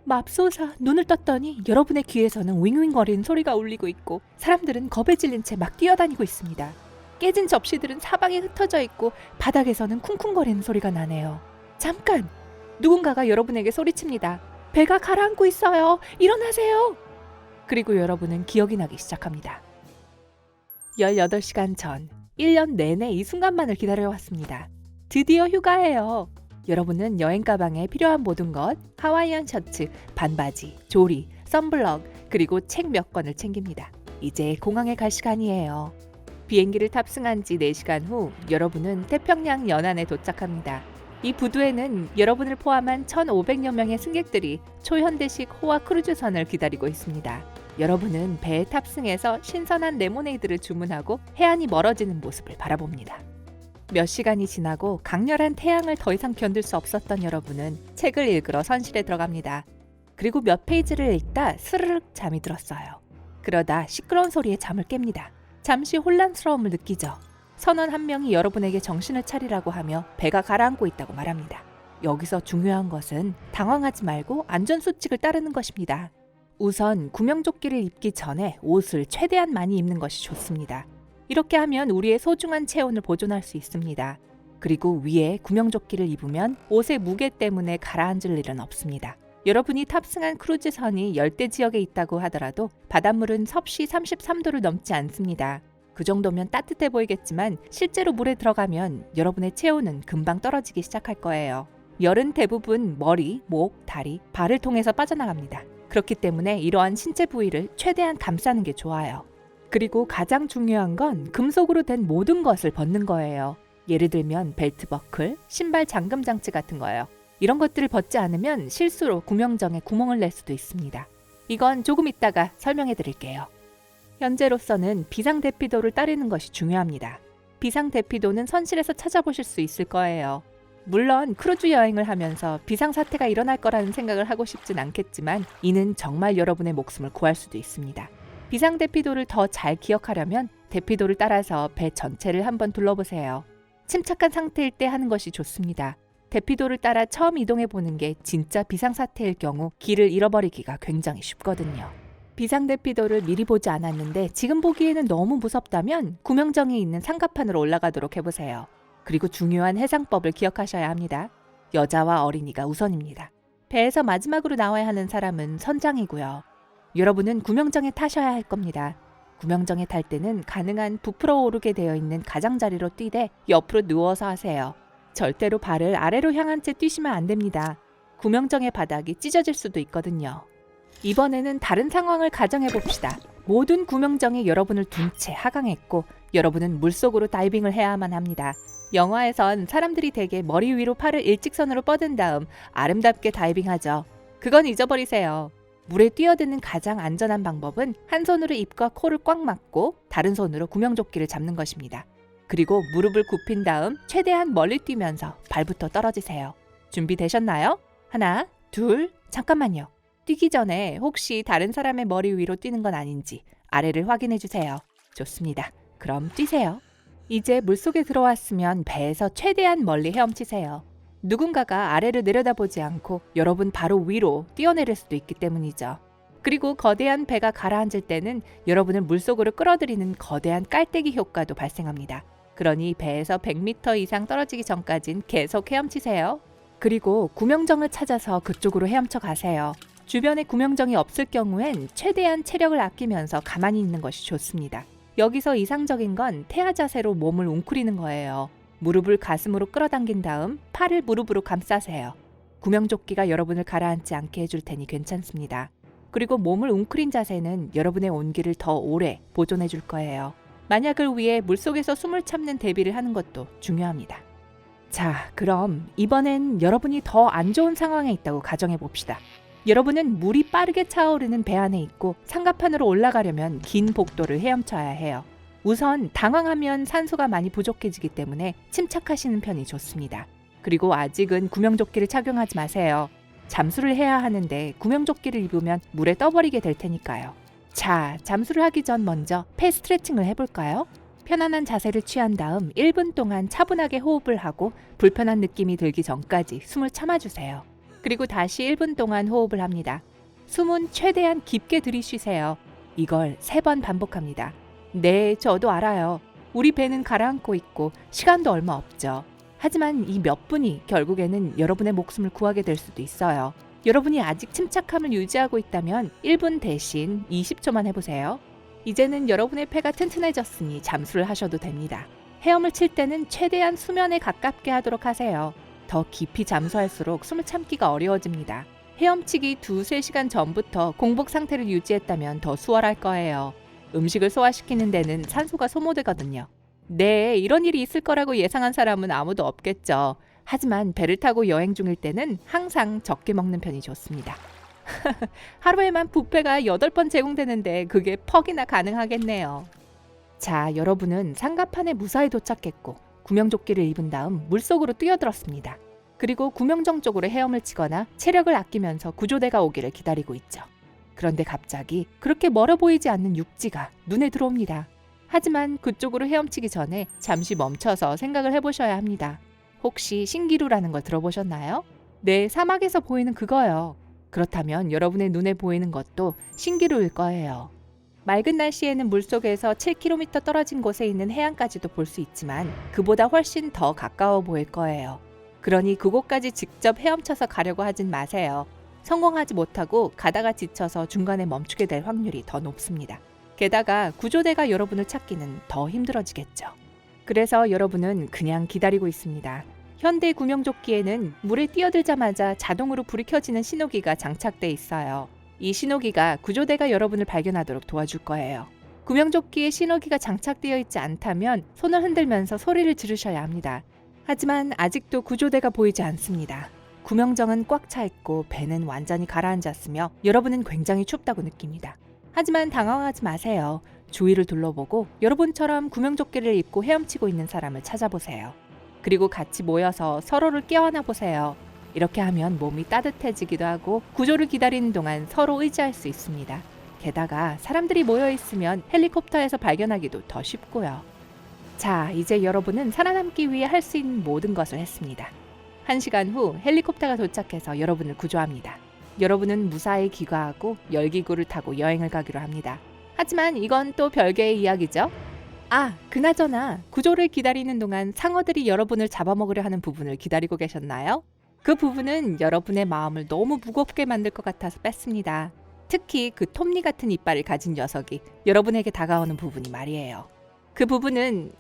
맙소사, 눈을 떴더니 여러분의 귀에서는 윙윙거리는 소리가 울리고 있고 사람들은 겁에 질린 채 막 뛰어다니고 있습니다. 깨진 접시들은 사방에 흩어져 있고 바닥에서는 쿵쿵거리는 소리가 나네요. 잠깐! 누군가가 여러분에게 소리칩니다. 배가 가라앉고 있어요. 일어나세요. 그리고 여러분은 기억이 나기 시작합니다. 18시간 전, 1년 내내 이 순간만을 기다려왔습니다. 드디어 휴가예요. 여러분은 여행 가방에 필요한 모든 것, 하와이안 셔츠, 반바지, 조리, 선블럭, 그리고 책 몇 권을 챙깁니다. 이제 공항에 갈 시간이에요. 비행기를 탑승한 지 4시간 후 여러분은 태평양 연안에 도착합니다. 이 부두에는 여러분을 포함한 1,500여 명의 승객들이 초현대식 호화 크루즈선을 기다리고 있습니다. 여러분은 배에 탑승해서 신선한 레모네이드를 주문하고 해안이 멀어지는 모습을 바라봅니다. 몇 시간이 지나고 강렬한 태양을 더 이상 견딜 수 없었던 여러분은 책을 읽으러 선실에 들어갑니다. 그리고 몇 페이지를 읽다 스르륵 잠이 들었어요. 그러다 시끄러운 소리에 잠을 깹니다. 잠시 혼란스러움을 느끼죠. 선원 한 명이 여러분에게 정신을 차리라고 하며 배가 가라앉고 있다고 말합니다. 여기서 중요한 것은 당황하지 말고 안전수칙을 따르는 것입니다. 우선 구명조끼를 입기 전에 옷을 최대한 많이 입는 것이 좋습니다. 이렇게 하면 우리의 소중한 체온을 보존할 수 있습니다. 그리고 위에 구명조끼를 입으면 옷의 무게 때문에 가라앉을 일은 없습니다. 여러분이 탑승한 크루즈선이 열대 지역에 있다고 하더라도 바닷물은 섭씨 33도를 넘지 않습니다. 그 정도면 따뜻해 보이겠지만 실제로 물에 들어가면 여러분의 체온은 금방 떨어지기 시작할 거예요. 열은 대부분 머리, 목, 다리, 발을 통해서 빠져나갑니다. 그렇기 때문에 이러한 신체 부위를 최대한 감싸는 게 좋아요. 그리고 가장 중요한 건 금속으로 된 모든 것을 벗는 거예요. 예를 들면 벨트 버클, 신발 잠금 장치 같은 거예요. 이런 것들을 벗지 않으면 실수로 구명정에 구멍을 낼 수도 있습니다. 이건 조금 이따가 설명해 드릴게요. 현재로서는 비상대피도를 따르는 것이 중요합니다. 비상대피도는 선실에서 찾아보실 수 있을 거예요. 물론 크루즈 여행을 하면서 비상사태가 일어날 거라는 생각을 하고 싶진 않겠지만 이는 정말 여러분의 목숨을 구할 수도 있습니다. 비상대피도를 더 잘 기억하려면 대피도를 따라서 배 전체를 한번 둘러보세요. 침착한 상태일 때 하는 것이 좋습니다. 대피도를 따라 처음 이동해 보는 게 진짜 비상사태일 경우 길을 잃어버리기가 굉장히 쉽거든요. 비상대피도를 미리 보지 않았는데 지금 보기에는 너무 무섭다면 구명정이 있는 상가판으로 올라가도록 해보세요. 그리고 중요한 해상법을 기억하셔야 합니다. 여자와 어린이가 우선입니다. 배에서 마지막으로 나와야 하는 사람은 선장이고요. 여러분은 구명정에 타셔야 할 겁니다. 구명정에 탈 때는 가능한 부풀어 오르게 되어 있는 가장자리로 뛰되 옆으로 누워서 하세요. 절대로 발을 아래로 향한 채 뛰시면 안 됩니다. 구명정의 바닥이 찢어질 수도 있거든요. 이번에는 다른 상황을 가정해 봅시다. 모든 구명정이 여러분을 둔 채 하강했고 여러분은 물속으로 다이빙을 해야만 합니다. 영화에선 사람들이 대개 머리 위로 팔을 일직선으로 뻗은 다음 아름답게 다이빙하죠. 그건 잊어버리세요. 물에 뛰어드는 가장 안전한 방법은 한 손으로 입과 코를 꽉 막고 다른 손으로 구명조끼를 잡는 것입니다. 그리고 무릎을 굽힌 다음 최대한 멀리 뛰면서 발부터 떨어지세요. 준비되셨나요? 하나, 둘, 잠깐만요. 뛰기 전에 혹시 다른 사람의 머리 위로 뛰는 건 아닌지 아래를 확인해 주세요. 좋습니다. 그럼 뛰세요. 이제 물속에 들어왔으면 배에서 최대한 멀리 헤엄치세요. 누군가가 아래를 내려다보지 않고 여러분 바로 위로 뛰어내릴 수도 있기 때문이죠. 그리고 거대한 배가 가라앉을 때는 여러분을 물속으로 끌어들이는 거대한 깔때기 효과도 발생합니다. 그러니 배에서 100m 이상 떨어지기 전까진 계속 헤엄치세요. 그리고 구명정을 찾아서 그쪽으로 헤엄쳐 가세요. 주변에 구명정이 없을 경우엔 최대한 체력을 아끼면서 가만히 있는 것이 좋습니다. 여기서 이상적인 건 태아 자세로 몸을 웅크리는 거예요. 무릎을 가슴으로 끌어당긴 다음 팔을 무릎으로 감싸세요. 구명조끼가 여러분을 가라앉지 않게 해줄 테니 괜찮습니다. 그리고 몸을 웅크린 자세는 여러분의 온기를 더 오래 보존해 줄 거예요. 만약을 위해 물속에서 숨을 참는 대비를 하는 것도 중요합니다. 자, 그럼 이번엔 여러분이 더 안 좋은 상황에 있다고 가정해 봅시다. 여러분은 물이 빠르게 차오르는 배 안에 있고 상가판으로 올라가려면 긴 복도를 헤엄쳐야 해요. 우선 당황하면 산소가 많이 부족해지기 때문에 침착하시는 편이 좋습니다. 그리고 아직은 구명조끼를 착용하지 마세요. 잠수를 해야 하는데 구명조끼를 입으면 물에 떠버리게 될 테니까요. 자, 잠수를 하기 전 먼저 폐 스트레칭을 해볼까요? 편안한 자세를 취한 다음 1분 동안 차분하게 호흡을 하고 불편한 느낌이 들기 전까지 숨을 참아주세요. 그리고 다시 1분 동안 호흡을 합니다. 숨은 최대한 깊게 들이쉬세요. 이걸 3번 반복합니다. 네, 저도 알아요. 우리 배는 가라앉고 있고 시간도 얼마 없죠. 하지만 이 몇 분이 결국에는 여러분의 목숨을 구하게 될 수도 있어요. 여러분이 아직 침착함을 유지하고 있다면 1분 대신 20초만 해보세요. 이제는 여러분의 폐가 튼튼해졌으니 잠수를 하셔도 됩니다. 헤엄을 칠 때는 최대한 수면에 가깝게 하도록 하세요. 더 깊이 잠수할수록 숨을 참기가 어려워집니다. 헤엄치기 2-3시간 전부터 공복 상태를 유지했다면 더 수월할 거예요. 음식을 소화시키는 데는 산소가 소모되거든요. 네, 이런 일이 있을 거라고 예상한 사람은 아무도 없겠죠. 하지만 배를 타고 여행 중일 때는 항상 적게 먹는 편이 좋습니다. 하루에만 뷔페가 8번 제공되는데 그게 퍽이나 가능하겠네요. 자, 여러분은 상가판에 무사히 도착했고 구명조끼를 입은 다음 물속으로 뛰어들었습니다. 그리고 구명정 쪽으로 헤엄을 치거나 체력을 아끼면서 구조대가 오기를 기다리고 있죠. 그런데 갑자기 그렇게 멀어 보이지 않는 육지가 눈에 들어옵니다. 하지만 그쪽으로 헤엄치기 전에 잠시 멈춰서 생각을 해보셔야 합니다. 혹시 신기루라는 걸 들어보셨나요? 네, 사막에서 보이는 그거요. 그렇다면 여러분의 눈에 보이는 것도 신기루일 거예요. 맑은 날씨에는 물속에서 7km 떨어진 곳에 있는 해안까지도 볼 수 있지만 그보다 훨씬 더 가까워 보일 거예요. 그러니 그곳까지 직접 헤엄쳐서 가려고 하진 마세요. 성공하지 못하고 가다가 지쳐서 중간에 멈추게 될 확률이 더 높습니다. 게다가 구조대가 여러분을 찾기는 더 힘들어지겠죠. 그래서 여러분은 그냥 기다리고 있습니다. 현대 구명조끼에는 물에 뛰어들자마자 자동으로 불이 켜지는 신호기가 장착돼 있어요. 이 신호기가 구조대가 여러분을 발견하도록 도와줄 거예요. 구명조끼에 신호기가 장착되어 있지 않다면 손을 흔들면서 소리를 지르셔야 합니다. 하지만 아직도 구조대가 보이지 않습니다. 구명정은 꽉 차 있고 배는 완전히 가라앉았으며 여러분은 굉장히 춥다고 느낍니다. 하지만 당황하지 마세요. 주위를 둘러보고 여러분처럼 구명조끼를 입고 헤엄치고 있는 사람을 찾아보세요. 그리고 같이 모여서 서로를 껴안아 보세요. 이렇게 하면 몸이 따뜻해지기도 하고 구조를 기다리는 동안 서로 의지할 수 있습니다. 게다가 사람들이 모여 있으면 헬리콥터에서 발견하기도 더 쉽고요. 자, 이제 여러분은 살아남기 위해 할 수 있는 모든 것을 했습니다. 1시간 후 헬리콥터가 도착해서 여러분을 구조합니다. 여러분은 무사히 귀가하고 열기구를 타고 여행을 가기로 합니다. 하지만 이건 또 별개의 이야기죠. 아, 그나저나 구조를 기다리는 동안 상어들이 여러분을 잡아먹으려 하는 부분을 기다리고 계셨나요? 그 부분은 여러분의 마음을 너무 무겁게 만들 것 같아서 뺐습니다. 특히 그 톱니 같은 이빨을 가진 녀석이 여러분에게 다가오는 부분이 말이에요. 그 부분은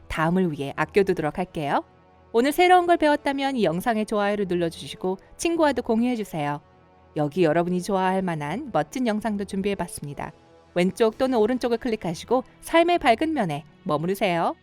다음을 위해 아껴두도록 할게요. 오늘 새로운 걸 배웠다면 이 영상에 좋아요를 눌러주시고 친구와도 공유해주세요. 여기 여러분이 좋아할 만한 멋진 영상도 준비해봤습니다. 왼쪽 또는 오른쪽을 클릭하시고 삶의 밝은 면에 머무르세요.